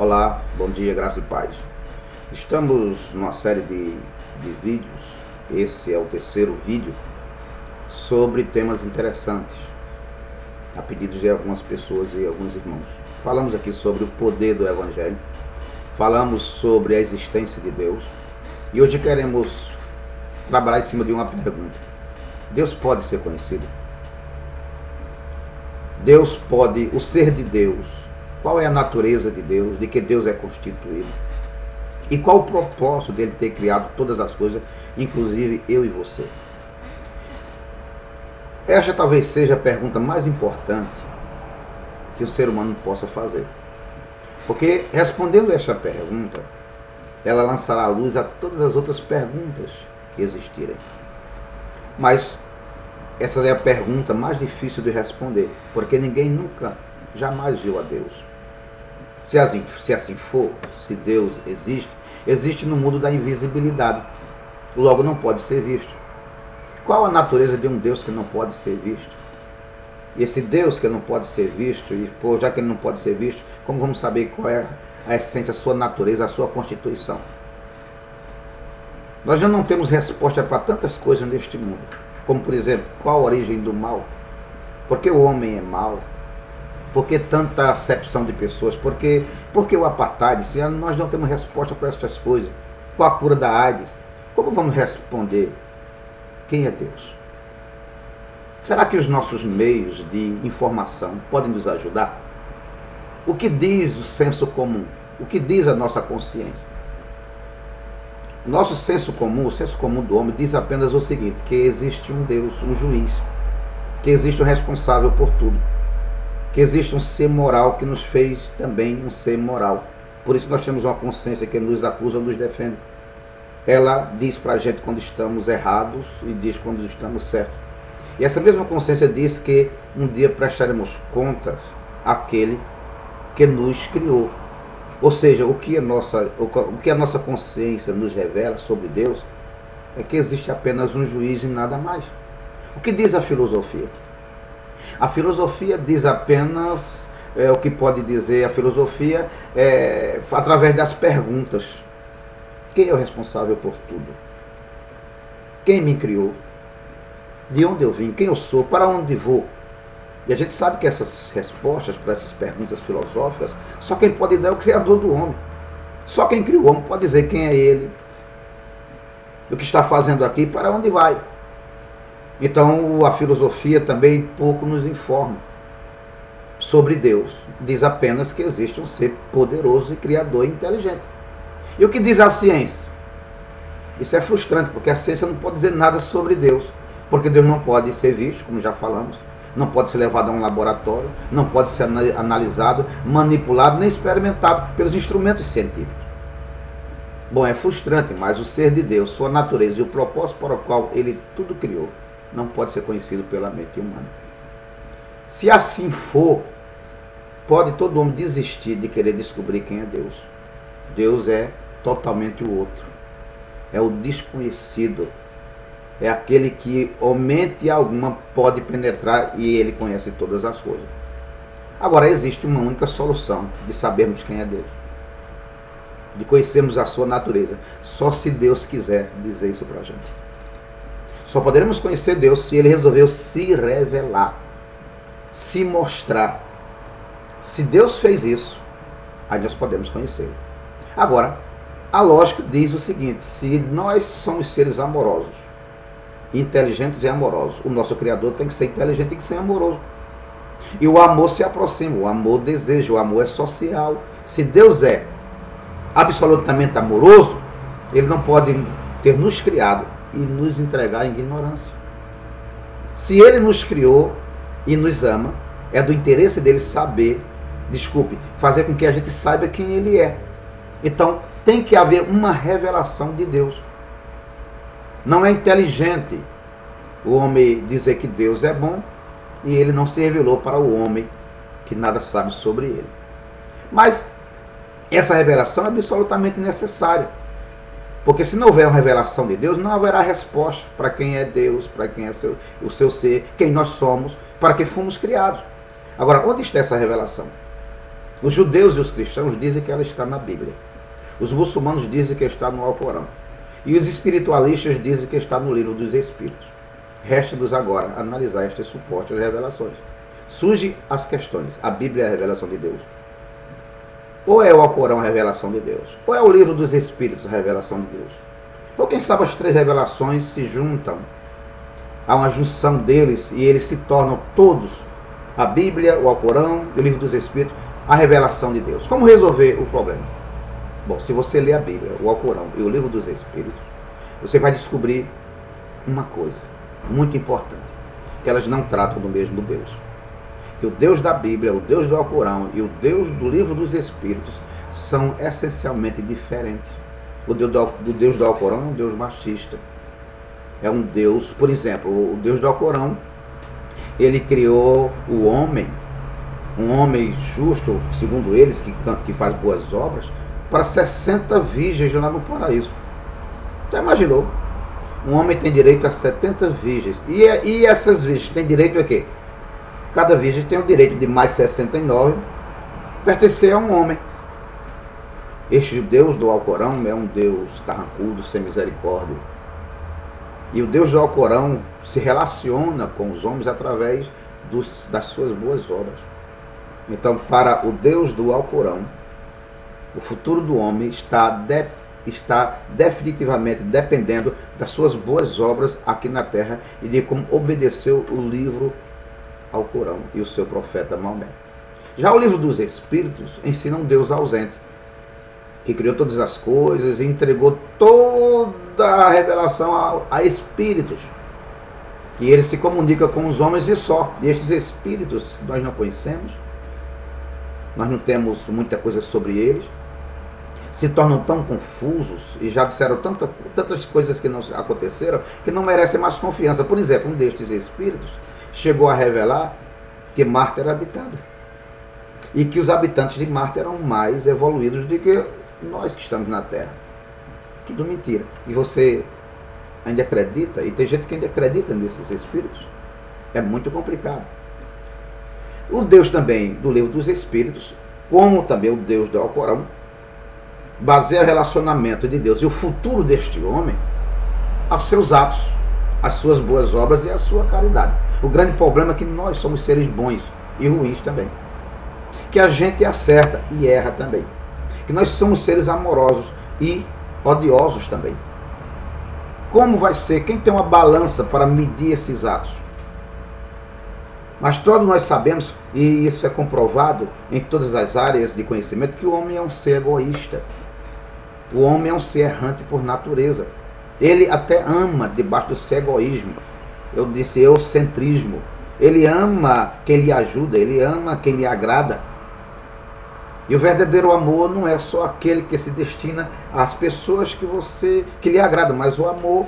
Olá, bom dia, graça e paz. Estamos numa série de vídeos, esse é o terceiro vídeo, sobre temas interessantes, a pedido de algumas pessoas e alguns irmãos. Falamos aqui sobre o poder do Evangelho, falamos sobre a existência de Deus, e hoje queremos trabalhar em cima de uma pergunta. Deus pode ser conhecido? Deus pode, o ser de Deus, qual é a natureza de Deus, de que Deus é constituído? E qual o propósito dele ter criado todas as coisas, inclusive eu e você? Esta talvez seja a pergunta mais importante que o ser humano possa fazer. Porque respondendo esta pergunta, ela lançará a luz a todas as outras perguntas que existirem. Mas essa é a pergunta mais difícil de responder, porque ninguém nunca, jamais viu a Deus. Se assim for, se Deus existe no mundo da invisibilidade, logo não pode ser visto. Qual a natureza de um Deus que não pode ser visto? E esse Deus que não pode ser visto, e já que ele não pode ser visto, como vamos saber qual é a essência, a sua natureza, a sua constituição? Nós já não temos resposta para tantas coisas neste mundo, como por exemplo, qual a origem do mal? Por que o homem é mau? Por que tanta acepção de pessoas? Por que o apartheid? Se nós não temos resposta para estas coisas, qual a cura da AIDS? Como vamos responder? Quem é Deus? Será que os nossos meios de informação podem nos ajudar? O que diz o senso comum? O que diz a nossa consciência? Nosso senso comum, o senso comum do homem, diz apenas o seguinte: que existe um Deus, um juiz, que existe um responsável por tudo, que existe um ser moral que nos fez também um ser moral. Por isso nós temos uma consciência que nos acusa ou nos defende. Ela diz para a gente quando estamos errados e diz quando estamos certos. E essa mesma consciência diz que um dia prestaremos contas àquele que nos criou. Ou seja, o que a nossa consciência nos revela sobre Deus é que existe apenas um juiz e nada mais. O que diz a filosofia? A filosofia diz apenas o que pode dizer a filosofia através das perguntas. Quem é o responsável por tudo? Quem me criou? De onde eu vim? Quem eu sou? Para onde vou? E a gente sabe que essas respostas para essas perguntas filosóficas, só quem pode dar é o Criador do homem. Só quem criou o homem pode dizer quem é ele, o que está fazendo aqui, para onde vai. Então a filosofia também pouco nos informa sobre Deus. Diz apenas que existe um ser poderoso e criador e inteligente. E o que diz a ciência? Isso é frustrante, porque a ciência não pode dizer nada sobre Deus, porque Deus não pode ser visto, como já falamos, não pode ser levado a um laboratório, não pode ser analisado, manipulado, nem experimentado pelos instrumentos científicos. Bom, é frustrante, mas o ser de Deus, sua natureza e o propósito para o qual ele tudo criou, não pode ser conhecido pela mente humana. Se assim for, pode todo homem desistir de querer descobrir quem é Deus. Deus é totalmente o outro, é o desconhecido, é aquele que mente alguma pode penetrar e ele conhece todas as coisas. Agora existe uma única solução de sabermos quem é Deus, de conhecermos a sua natureza, só se Deus quiser dizer isso para a gente. Só poderemos conhecer Deus se ele resolveu se revelar, se mostrar. Se Deus fez isso, aí nós podemos conhecê-lo. Agora, a lógica diz o seguinte: se nós somos seres amorosos, inteligentes e amorosos, o nosso Criador tem que ser inteligente e tem que ser amoroso. E o amor se aproxima, o amor deseja, o amor é social. Se Deus é absolutamente amoroso, ele não pode ter nos criado e nos entregar à ignorância. Se ele nos criou e nos ama, é do interesse dele fazer com que a gente saiba quem ele é. Então tem que haver uma revelação de Deus. Não é inteligente o homem dizer que Deus é bom e ele não se revelou para o homem que nada sabe sobre ele. Mas essa revelação é absolutamente necessária. Porque se não houver uma revelação de Deus, não haverá resposta para quem é Deus, para quem é o seu ser, quem nós somos, para que fomos criados. Agora, onde está essa revelação? Os judeus e os cristãos dizem que ela está na Bíblia. Os muçulmanos dizem que está no Alcorão. E os espiritualistas dizem que está no livro dos Espíritos. Resta-nos agora analisar estas supostas revelações. Surgem as questões. A Bíblia é a revelação de Deus? Ou é o Alcorão a revelação de Deus? Ou é o livro dos Espíritos a revelação de Deus? Ou quem sabe as três revelações se juntam, há uma junção deles e eles se tornam todos, a Bíblia, o Alcorão, o livro dos Espíritos, a revelação de Deus. Como resolver o problema? Bom, se você ler a Bíblia, o Alcorão e o livro dos Espíritos, você vai descobrir uma coisa muito importante, que elas não tratam do mesmo Deus. Que o Deus da Bíblia, o Deus do Alcorão e o Deus do livro dos Espíritos são essencialmente diferentes. O Deus do Alcorão é um Deus machista. É um Deus, por exemplo, o Deus do Alcorão, ele criou o homem, um homem justo, segundo eles, que faz boas obras, para 60 virgens lá no paraíso. Já imaginou? Um homem tem direito a 70 virgens. E essas virgens têm direito a quê? Cada virgem tem o direito de mais 69 pertencer a um homem. Este Deus do Alcorão é um Deus carrancudo, sem misericórdia. E o Deus do Alcorão se relaciona com os homens através das suas boas obras. Então, para o Deus do Alcorão, o futuro do homem está definitivamente dependendo das suas boas obras aqui na terra e de como obedeceu o livro Alcorão e o seu profeta Maomé. Já o livro dos Espíritos ensina um Deus ausente, que criou todas as coisas e entregou toda a revelação a espíritos, que ele se comunica com os homens e só. E estes espíritos nós não conhecemos, nós não temos muita coisa sobre eles, se tornam tão confusos e já disseram tantas coisas que não aconteceram que não merecem mais confiança. Por exemplo, um destes espíritos chegou a revelar que Marte era habitada e que os habitantes de Marte eram mais evoluídos do que nós que estamos na Terra. Tudo mentira. E você ainda acredita, e tem gente que ainda acredita nesses espíritos. É muito complicado. O Deus também do livro dos Espíritos, como também o Deus do Alcorão, baseia o relacionamento de Deus e o futuro deste homem aos seus atos, às suas boas obras e à sua caridade. O grande problema é que nós somos seres bons e ruins também. Que a gente acerta e erra também. Que nós somos seres amorosos e odiosos também. Como vai ser? Quem tem uma balança para medir esses atos? Mas todos nós sabemos, e isso é comprovado em todas as áreas de conhecimento, que o homem é um ser egoísta. O homem é um ser errante por natureza. Ele até ama debaixo do seu egoísmo. Eu disse eucentrismo. Ele ama quem lhe ajuda, ele ama quem lhe agrada. E o verdadeiro amor não é só aquele que se destina às pessoas que lhe agradam, mas o amor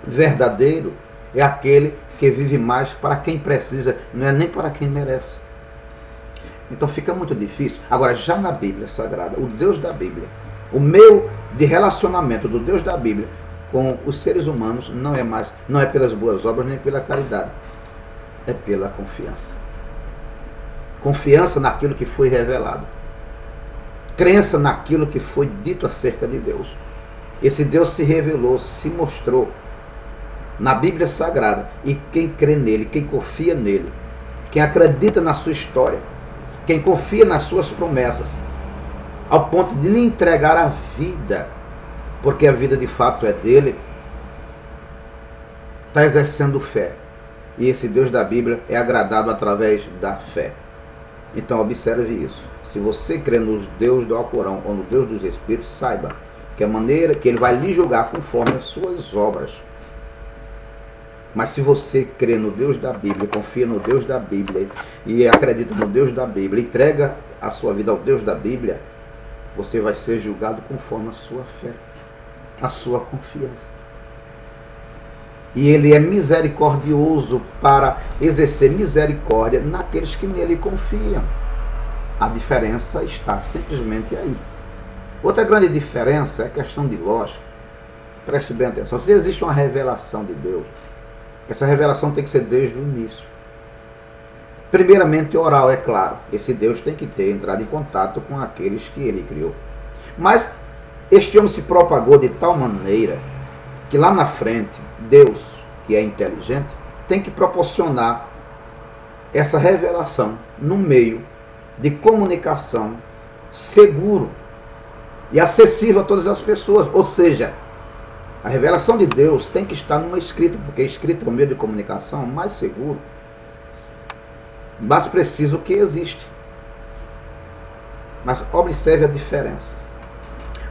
verdadeiro é aquele que vive mais para quem precisa, não é nem para quem merece. Então fica muito difícil. Agora, já na Bíblia Sagrada, o Deus da Bíblia, o meio de relacionamento do Deus da Bíblia com os seres humanos não é pelas boas obras nem pela caridade, é pela confiança. Confiança naquilo que foi revelado. Crença naquilo que foi dito acerca de Deus. Esse Deus se revelou, se mostrou na Bíblia Sagrada. E quem crê nele, quem confia nele, quem acredita na sua história, quem confia nas suas promessas, ao ponto de lhe entregar a vida, porque a vida de fato é dele, está exercendo fé. E esse Deus da Bíblia é agradado através da fé. Então observe isso. Se você crê no Deus do Alcorão ou no Deus dos Espíritos, saiba que a maneira que ele vai lhe julgar conforme as suas obras. Mas se você crê no Deus da Bíblia, confia no Deus da Bíblia e acredita no Deus da Bíblia, entrega a sua vida ao Deus da Bíblia, você vai ser julgado conforme a sua fé, a sua confiança. E ele é misericordioso para exercer misericórdia naqueles que nele confiam. A diferença está simplesmente aí. Outra grande diferença é a questão de lógica. Preste bem atenção. Se existe uma revelação de Deus, essa revelação tem que ser desde o início. Primeiramente oral, é claro. Esse Deus tem que ter entrado em contato com aqueles que ele criou. Mas este homem se propagou de tal maneira que lá na frente, Deus, que é inteligente, tem que proporcionar essa revelação no meio de comunicação seguro e acessível a todas as pessoas. Ou seja, a revelação de Deus tem que estar numa escrita, porque a escrita é o meio de comunicação mais seguro, mais preciso que existe. Mas observe a diferença.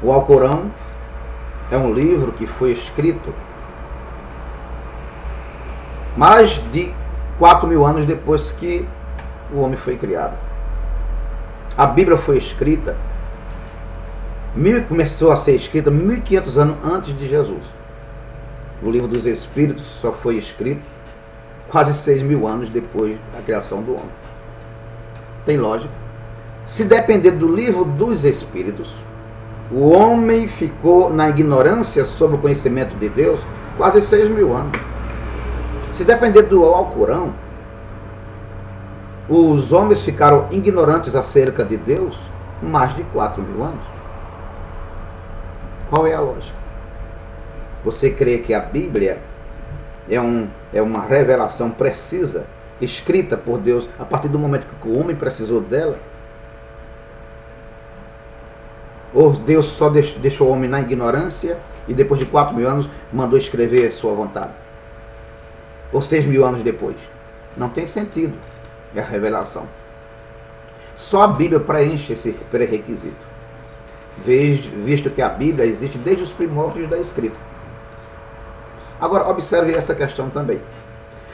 O Alcorão é um livro que foi escrito mais de 4.000 anos depois que o homem foi criado. A Bíblia foi escrita, começou a ser escrita 1.500 anos antes de Jesus. O livro dos Espíritos só foi escrito quase 6.000 anos depois da criação do homem. Tem lógica? Se depender do livro dos Espíritos, o homem ficou na ignorância sobre o conhecimento de Deus quase 6.000 anos. Se depender do Alcorão, os homens ficaram ignorantes acerca de Deus mais de 4.000 anos. Qual é a lógica? Você crê que a Bíblia é uma revelação precisa, escrita por Deus a partir do momento que o homem precisou dela? Ou Deus só deixou o homem na ignorância e depois de 4.000 anos mandou escrever sua vontade? Ou 6.000 anos depois? Não tem sentido. É a revelação. Só a Bíblia preenche esse pré-requisito, visto que a Bíblia existe desde os primórdios da escrita. Agora, observe essa questão também.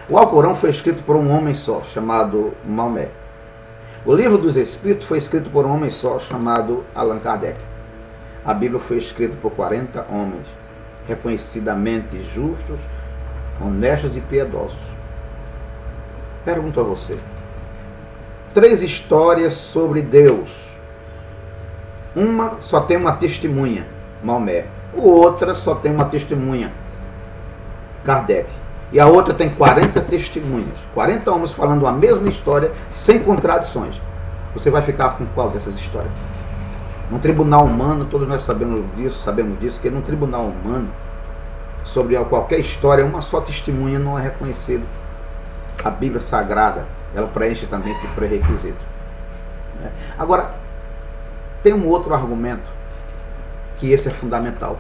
O Alcorão foi escrito por um homem só, chamado Maomé. O livro dos Espíritos foi escrito por um homem só, chamado Allan Kardec. A Bíblia foi escrita por 40 homens, reconhecidamente justos, honestos e piedosos. Pergunto a você. 3 histórias sobre Deus. Uma só tem uma testemunha, Maomé. Outra só tem uma testemunha, Kardec. E a outra tem 40 testemunhas. 40 homens falando a mesma história, sem contradições. Você vai ficar com qual dessas histórias? Num tribunal humano, todos nós sabemos disso, que num tribunal humano, sobre qualquer história, uma só testemunha não é reconhecido. A Bíblia Sagrada, ela preenche também esse pré-requisito. Agora, tem um outro argumento, que esse é fundamental.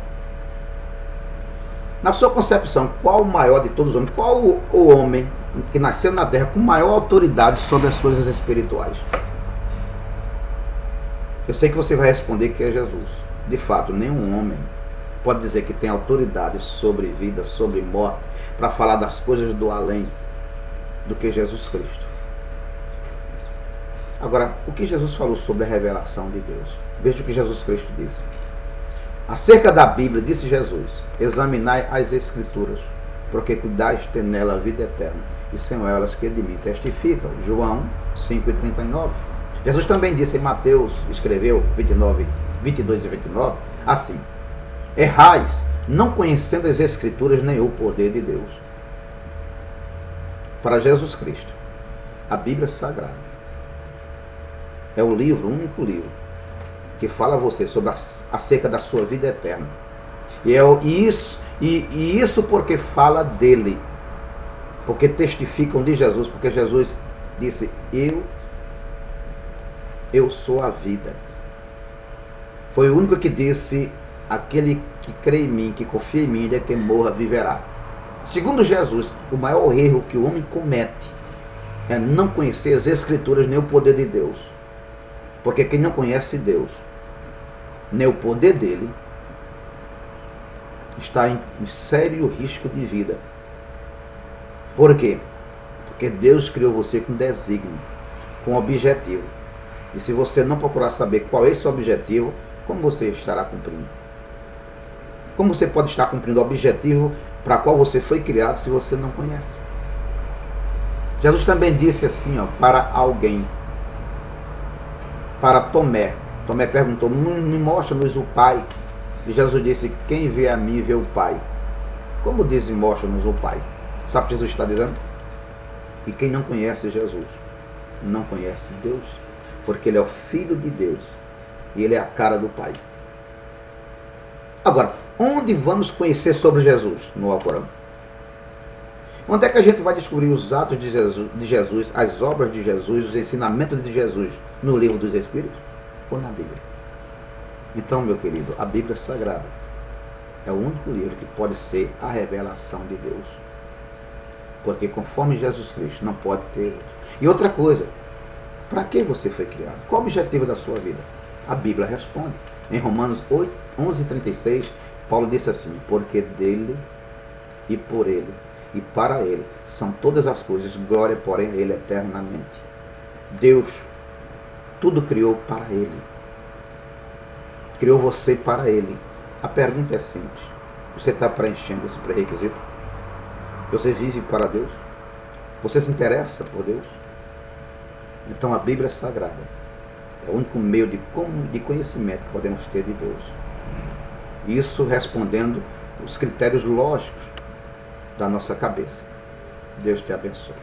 Na sua concepção, qual o maior de todos os homens? Qual o homem que nasceu na Terra com maior autoridade sobre as coisas espirituais? Eu sei que você vai responder que é Jesus. De fato, nenhum homem pode dizer que tem autoridade sobre vida, sobre morte, para falar das coisas do além, do que Jesus Cristo. Agora, o que Jesus falou sobre a revelação de Deus? Veja o que Jesus Cristo disse. Acerca da Bíblia, disse Jesus: examinai as Escrituras, porque cuidais ter nela a vida eterna, e são elas que de mim testificam. João 5,39. Jesus também disse em Mateus, escreveu 22 e 29, assim: errais, não conhecendo as Escrituras nem o poder de Deus. Para Jesus Cristo, a Bíblia Sagrada é o livro, o único livro que fala a você sobre acerca da sua vida eterna. E isso porque fala dele, porque testificam de Jesus, porque Jesus disse: eu sou a vida. Foi o único que disse: aquele que crê em mim, que confia em mim, ainda que morra, viverá. Segundo Jesus, o maior erro que o homem comete é não conhecer as Escrituras nem o poder de Deus. Porque quem não conhece Deus, nem o poder dele, está em sério risco de vida. Por quê? Porque Deus criou você com desígnio, com objetivo. E se você não procurar saber qual é esse objetivo, como você estará cumprindo? Como você pode estar cumprindo o objetivo para qual você foi criado se você não conhece? Jesus também disse assim, para alguém, para Tomé. Tomé perguntou: me mostra-nos o Pai. E Jesus disse: quem vê a mim vê o Pai. Como diz mostra-nos o Pai? Sabe o que Jesus está dizendo? E quem não conhece Jesus não conhece Deus, porque ele é o Filho de Deus e ele é a cara do Pai. Agora, onde vamos conhecer sobre Jesus? No Alcorão. Onde é que a gente vai descobrir os atos de Jesus, as obras de Jesus, os ensinamentos de Jesus? No livro dos Espíritos ou na Bíblia? Então, meu querido, a Bíblia Sagrada é o único livro que pode ser a revelação de Deus. Porque conforme Jesus Cristo não pode ter outro. E outra coisa, para que você foi criado? Qual o objetivo da sua vida? A Bíblia responde. Em Romanos 11:36, Paulo disse assim: porque dele e por ele e para ele são todas as coisas, glória, porém, a ele eternamente. Deus tudo criou para ele. Criou você para ele. A pergunta é simples. Você está preenchendo esse pré-requisito? Você vive para Deus? Você se interessa por Deus? Então a Bíblia Sagrada é o único meio de conhecimento que podemos ter de Deus. Isso respondendo os critérios lógicos da nossa cabeça. Deus te abençoe.